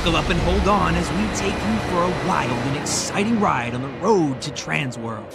Buckle up and hold on as we take you for a wild and exciting ride on the road to TransWorld.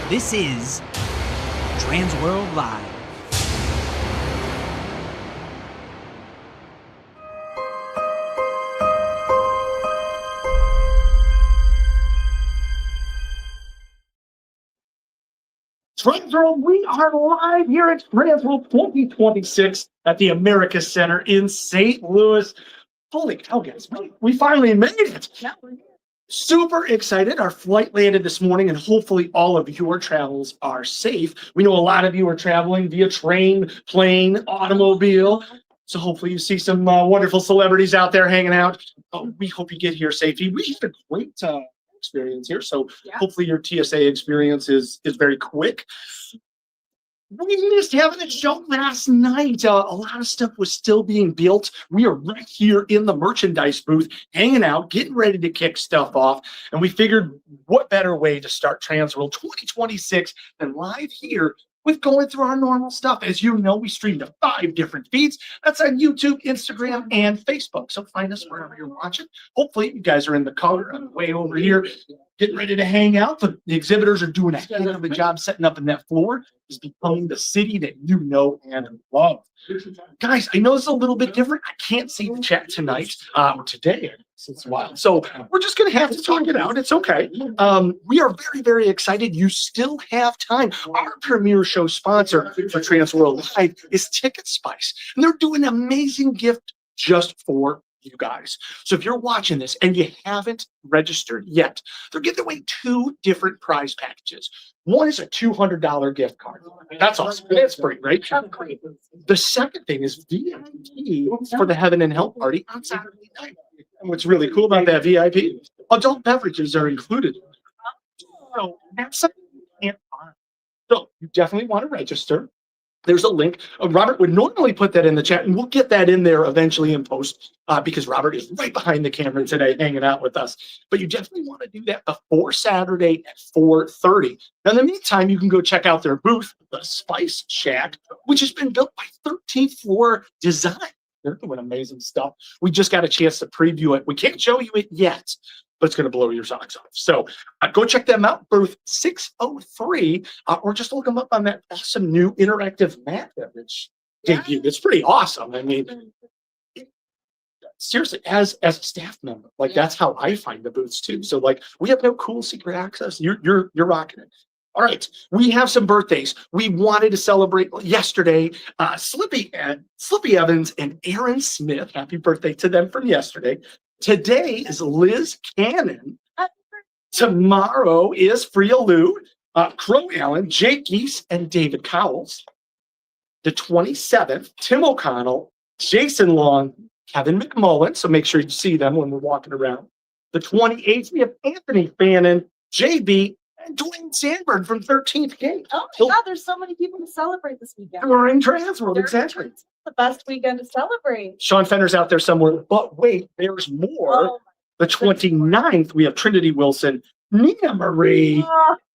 This is TransWorld Live. TransWorld, we are live here at TransWorld 2026 at the America Center in St. Louis. Holy cow, guys, we finally made it. Super excited. Our flight landed this morning, and hopefully all of your travels are safe. We know a lot of you are traveling via train, plane, automobile. So hopefully you see some wonderful celebrities out there hanging out. We hope you get here safely. We had a great experience here. So hopefully your TSA experience is very quick. We missed having a show last night. A lot of stuff was still being built. We are right here in the merchandise booth, hanging out, getting ready to kick stuff off. And we figured what better way to start TransWorld 2026 than live here with going through our normal stuff. As you know, we stream to 5 different feeds. That's on YouTube, Instagram, and Facebook. So find us wherever you're watching. Hopefully you guys are in the car on the way over here, getting ready to hang out. The exhibitors are doing a heck of a job setting up in that floor. It's becoming the city that you know and love. Guys, I know it's a little bit different. I can't see the chat tonight or today. It's wild. So we're just going to have to talk it out. It's okay. We are very, very excited. You still have time. Our premier show sponsor for TransWorld Live is Ticket Spice. And they're doing an amazing gift just for you guys. So if you're watching this and you haven't registered yet, they're giving away 2 different prize packages. One is a $200 gift card. That's awesome. That's free, right? The second thing is VIP for the Heaven and Hell party on Saturday night. And what's really cool about that VIP, adult beverages are included. So that's something you can't find. So you definitely want to register. There's a link. Robert would normally put that in the chat, and we'll get that in there eventually in post because Robert is right behind the camera today hanging out with us. But you definitely want to do that before Saturday at 4:30. Now, in the meantime, you can go check out their booth, the Spice Shack, which has been built by 13th Floor Design. They're doing amazing stuff. We just got a chance to preview it. We can't show you it yet, but it's going to blow your socks off. So go check them out, booth 603, or just look them up on that awesome new interactive map beverage debut. It's pretty awesome. I mean, seriously, as a staff member, like that's how I find the booths too. So like we have no cool secret access. You're rocking it. All right, we have some birthdays. We wanted to celebrate yesterday. Slippy Evans and Aaron Smith. Happy birthday to them from yesterday. Today is Liz Cannon. Tomorrow is Freya Lou, Crow Allen, Jake Geese, and David Cowles. The 27th, Tim O'Connell, Jason Long, Kevin McMullen. So make sure you see them when we're walking around. The 28th, we have Anthony Fannin, JB, and Dwayne Sandberg from 13th Gate. Oh my God, there's so many people to celebrate this weekend. We're in TransWorld, exactly. It's the best weekend to celebrate. Sean Fenner's out there somewhere, but wait, there's more. The 29th, we have Trinity Wilson, Nina Marie,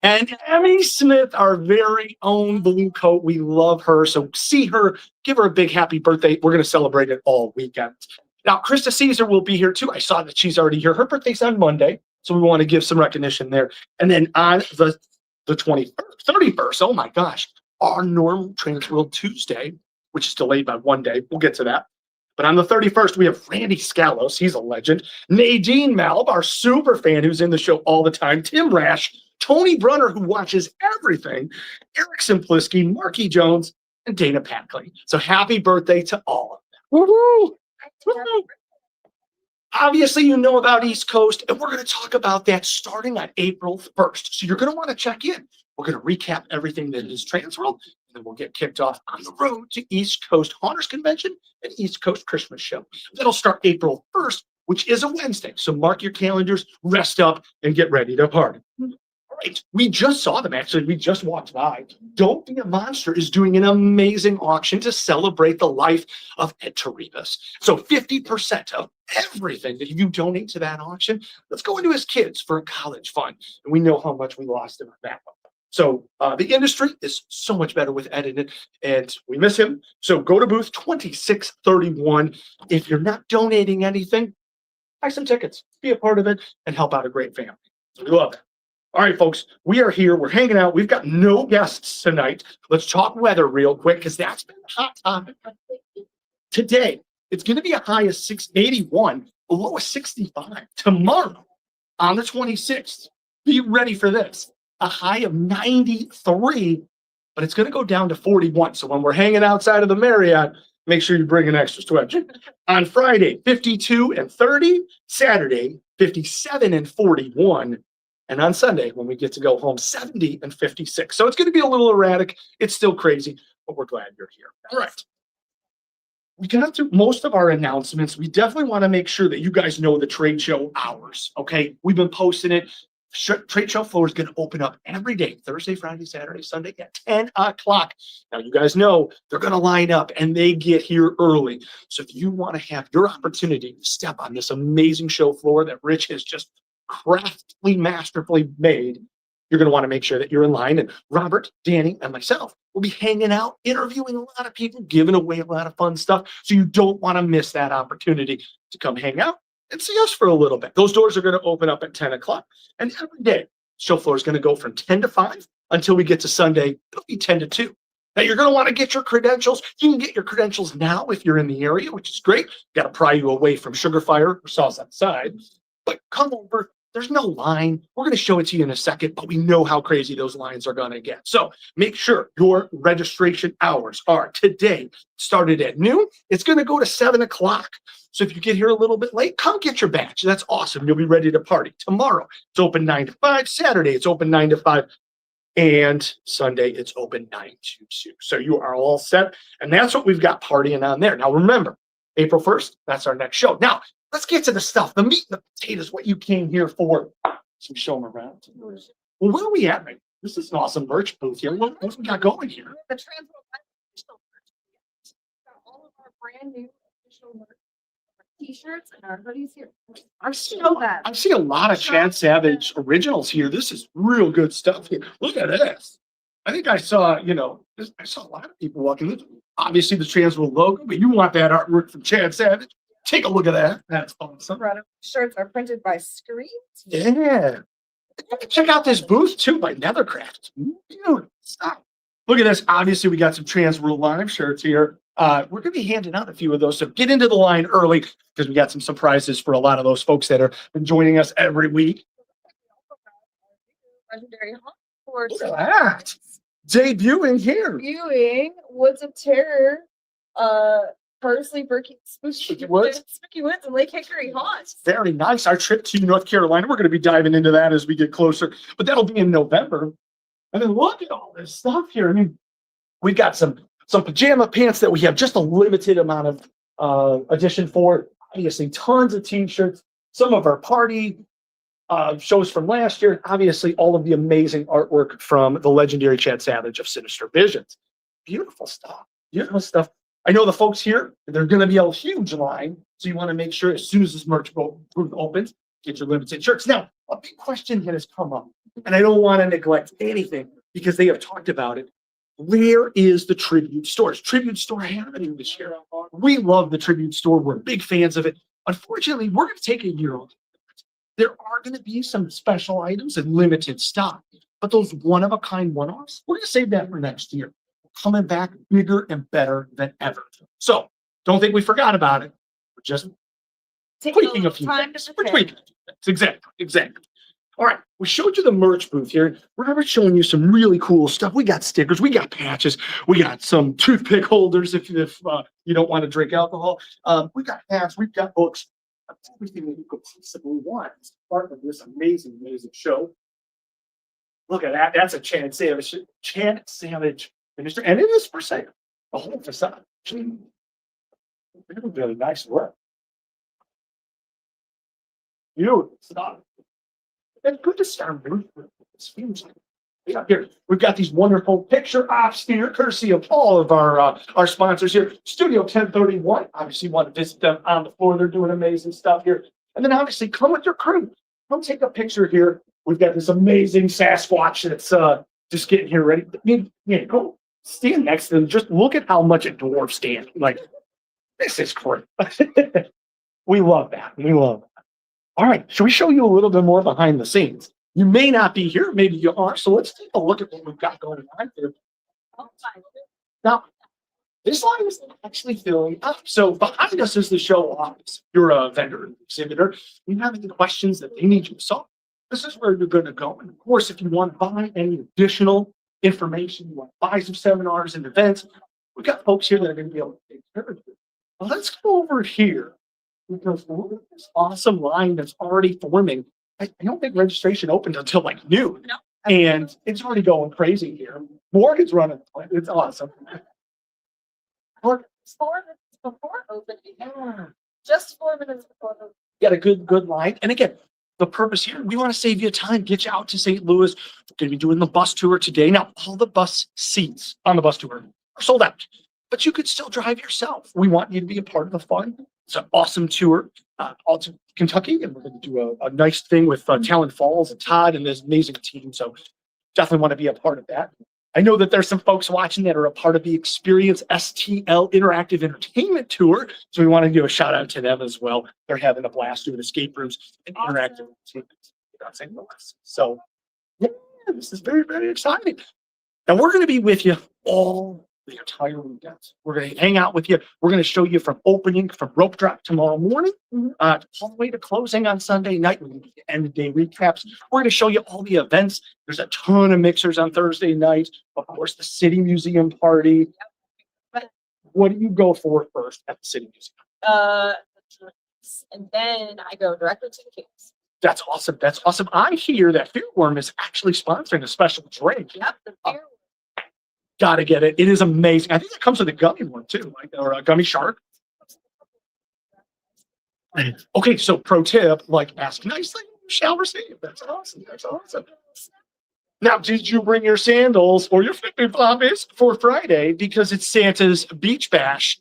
and Emmy Smith, our very own Blue Coat. We love her, so see her, give her a big happy birthday. We're going to celebrate it all weekend. Now, Krista Caesar will be here too. I saw that she's already here. Her birthday's on Monday, so we want to give some recognition there. And then on the 21st, 31st, oh my gosh, our normal TransWorld Tuesday, which is delayed by 1 day. We'll get to that. But on the 31st, we have Randy Scallos. He's a legend. Nadine Malb, our super fan who's in the show all the time. Tim Rash, Tony Brunner, who watches everything. Eric Simpliski, Marky Jones, and Dana Packley. So happy birthday to all of them. Woo-hoo! Woo-hoo! Obviously, you know about East Coast, and we're going to talk about that starting on April 1st. So you're going to want to check in. We're going to recap everything that is TransWorld, and then we'll get kicked off on the road to East Coast Haunters Convention and East Coast Christmas Show. That'll start April 1st, which is a Wednesday. So mark your calendars, rest up, and get ready to party. All right, we just saw them actually. We just walked by. Don't Be a Monster is doing an amazing auction to celebrate the life of Ed Taribas. So 50% of everything that you donate to that auction, let's go into his kids for a college fund. And we know how much we lost him on that one. So the industry is so much better with Ed in it, and we miss him. So go to booth 2631. If you're not donating anything, buy some tickets, be a part of it, and help out a great family. We love it. All right, folks, we are here. We're hanging out. We've got no guests tonight. Let's talk weather real quick because that's been a hot topic. Today, it's going to be a high of 681, a low of 65. Tomorrow, on the 26th, be ready for this. A high of 93, but it's going to go down to 41. So when we're hanging outside of the Marriott, make sure you bring an extra switch. On Friday, 52 and 30. Saturday, 57 and 41. And on Sunday, when we get to go home, 70 and 56. So it's going to be a little erratic. It's still crazy, but we're glad you're here. All right. We got through most of our announcements. We definitely want to make sure that you guys know the trade show hours. Okay. We've been posting it. Trade show floor is going to open up every day, Thursday, Friday, Saturday, Sunday at 10 o'clock. Now, you guys know they're going to line up and they get here early. So if you want to have your opportunity to step on this amazing show floor that Rich has just craftily, masterfully made, you're going to want to make sure that you're in line. And Robert, Danny, and myself will be hanging out, interviewing a lot of people, giving away a lot of fun stuff. So you don't want to miss that opportunity to come hang out and see us for a little bit. Those doors are going to open up at 10 o'clock. And every day, show floor is going to go from 10 to 5 until we get to Sunday. It'll be 10 to 2. Now, you're going to want to get your credentials. You can get your credentials now if you're in the area, which is great. Got to pry you away from Sugar Fire or Sauce Outside. But come over. There's no line. We're going to show it to you in a second, but we know how crazy those lines are going to get. So make sure your registration hours are today, started at noon. It's going to go to 7 o'clock. So if you get here a little bit late, come get your badge. That's awesome. You'll be ready to party. Tomorrow, it's open 9 to 5. Saturday, it's open 9 to 5. And Sunday, it's open 9 to 2. So you are all set. And that's what we've got partying on there. Now, remember, April 1st, that's our next show. Now, let's get to the stuff, the meat and the potatoes, what you came here for. So we show them around. Well, where are we at, man? This is an awesome merch booth here. What we got going here? The TransWorld official merch. Got all of our brand new official merch. Our t-shirts and our hoodies here. I see, Show that. I see a lot of Chad Savage originals here. This is real good stuff here. Look at this. I think I saw, I saw a lot of people walking. This, obviously the TransWorld logo, but you want that artwork from Chad Savage. Take a look at that. That's awesome. Shirts are printed by Scream. Yeah. Check out this booth too by Nethercraft. Beautiful stuff. Look at this. Obviously, we got some TransWorld Live shirts here. We're going to be handing out a few of those. So get into the line early because we got some surprises for a lot of those folks that are been joining us every week. Legendary Haunt. Look at that. Debuting here. Debuting Woods of Terror. Parsley, Spooky Woods, and Lake Hickory Haunts. Very nice. Our trip to North Carolina, we're going to be diving into that as we get closer, but that'll be in November. And then look at all this stuff here. I mean, we got some pajama pants that we have just a limited amount of edition for. Obviously, tons of t-shirts, some of our party shows from last year, obviously all of the amazing artwork from the legendary Chad Savage of Sinister Visions. Beautiful stuff. Beautiful stuff. I know the folks here, they're going to be a huge line. So you want to make sure as soon as this merch booth opens, get your limited shirts. Now, a big question that has come up, and I don't want to neglect anything because they have talked about it. Where is the Tribute store? Is Tribute store happening this year? We love the Tribute store. We're big fans of it. Unfortunately, we're going to take a year off. There are going to be some special items and limited stock, but those one-of-a-kind one-offs, we're going to save that for next year. Coming back bigger and better than ever. So don't think we forgot about it. We're just tweaking a few things. We're tweaking. Exactly. All right. We showed you the merch booth here. Robert's showing you some really cool stuff. We got stickers. We got patches. We got some toothpick holders if you don't want to drink alcohol. We got hats. We've got books. everything that you could possibly want as part of this amazing, amazing show. Look at that. That's a Chant Sandwich ministry. And it is for sale. The whole facade. Really, really nice work. Beautiful stuff. It's good to start moving with this fusion. Yeah, here we've got these wonderful picture ops here, courtesy of all of our sponsors here. Studio 1031. Obviously, you want to visit them on the floor. They're doing amazing stuff here. And then obviously come with your crew. Come take a picture here. We've got this amazing Sasquatch that's just getting here ready. Go stand next to them. Just look at how much it dwarfs Dan. Like, this is great. We love that. We love that. All right, should we show you a little bit more behind the scenes? You may not be here, maybe you are. So let's take a look at what we've got going on here. Now, this line is actually filling up. So behind us is the show office. You're a vendor and exhibitor. You have any questions that they need you to solve, this is where you're going to go. And of course, if you want to buy any additional information, you want to buy some seminars and events, we've got folks here that are going to be able to take care of you. Well, let's go over here because look at this awesome line that's already forming. I don't think registration opened until like noon. No. And it's already going crazy here. Morgan's running. It's awesome. 4 minutes before opening. Yeah. Just 4 minutes before opening. Got a good line. And again, the purpose here, we want to save you time, get you out to St. Louis. We're going to be doing the bus tour today. Now, all the bus seats on the bus tour are sold out, but you could still drive yourself. We want you to be a part of the fun. It's an awesome tour all to Kentucky, and we're going to do a nice thing with Talon Falls and Todd and this amazing team. So definitely want to be a part of that. I know that there's some folks watching that are a part of the Experience STL Interactive Entertainment Tour. So we want to give a shout out to them as well. They're having a blast doing escape rooms and interactive entertainment in St. Louis. So yeah, this is very, very exciting. Now we're going to be with you all the entire weekend. We're going to hang out with you. We're going to show you from opening, from rope drop tomorrow morning, all the way to closing on Sunday night. We're going to get end of day recaps. We're going to show you all the events. There's a ton of mixers on Thursday night. Of course, the City Museum party. What do you go for first at the City Museum? And then I go directly to the cakes. That's awesome. That's awesome. I hear that Fearworm is actually sponsoring a special drink. Yep, the beer. Gotta get it. It is amazing. I think it comes with a gummy one too, like or a gummy shark. Okay, so pro tip, like ask nicely, you shall receive. That's awesome. That's awesome. Now, did you bring your sandals or your flippy floppies for Friday? Because it's Santa's Beach Bash,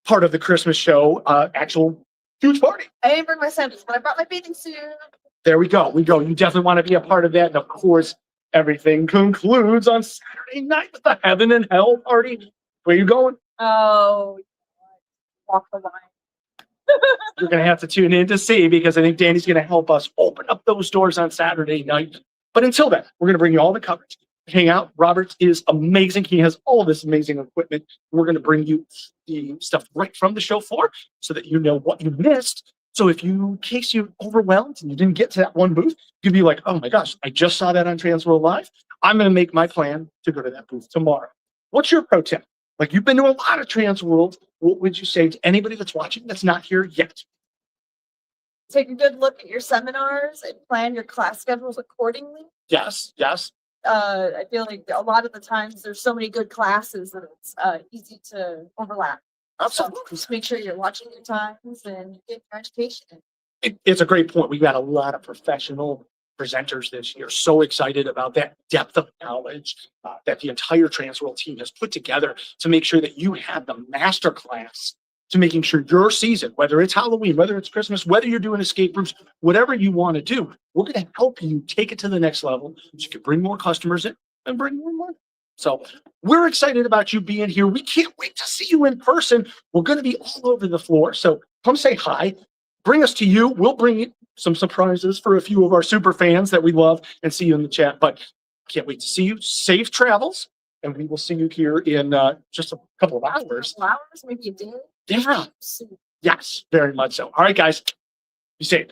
part of the Christmas show, actual huge party. I didn't bring my sandals, but I brought my bathing suit. There we go. We go. You definitely want to be a part of that. And of course, everything concludes on Saturday night with the Heaven and Hell party. Where you going? Oh, walk the line. You're going to have to tune in to see because I think Danny's going to help us open up those doors on Saturday night. But until then, we're going to bring you all the coverage. Hang out. Robert is amazing. He has all this amazing equipment. We're going to bring you the stuff right from the show floor so that you know what you missed. So if you, in case you're overwhelmed and you didn't get to that one booth, you'd be like, oh my gosh, I just saw that on TransWorld Live. I'm going to make my plan to go to that booth tomorrow. What's your pro tip? Like you've been to a lot of TransWorld. What would you say to anybody that's watching that's not here yet? Take a good look at your seminars and plan your class schedules accordingly. Yes, yes. I feel like a lot of the times there's so many good classes that it's easy to overlap. Absolutely. So just make sure you're watching your times and get your education. It's a great point. We've got a lot of professional presenters this year. So excited about that depth of knowledge that the entire TransWorld team has put together to make sure that you have the master class to making sure your season, whether it's Halloween, whether it's Christmas, whether you're doing escape rooms, whatever you want to do, we're going to help you take it to the next level so you can bring more customers in and bring more money. So we're excited about you being here. We can't wait to see you in person. We're going to be all over the floor. So come say hi. Bring us to you. We'll bring you some surprises for a few of our super fans that we love and see you in the chat. But can't wait to see you. Safe travels. And we will see you here in just a couple of hours. A couple hours, maybe a day. Yeah. Yes, very much so. All right, guys. Be safe.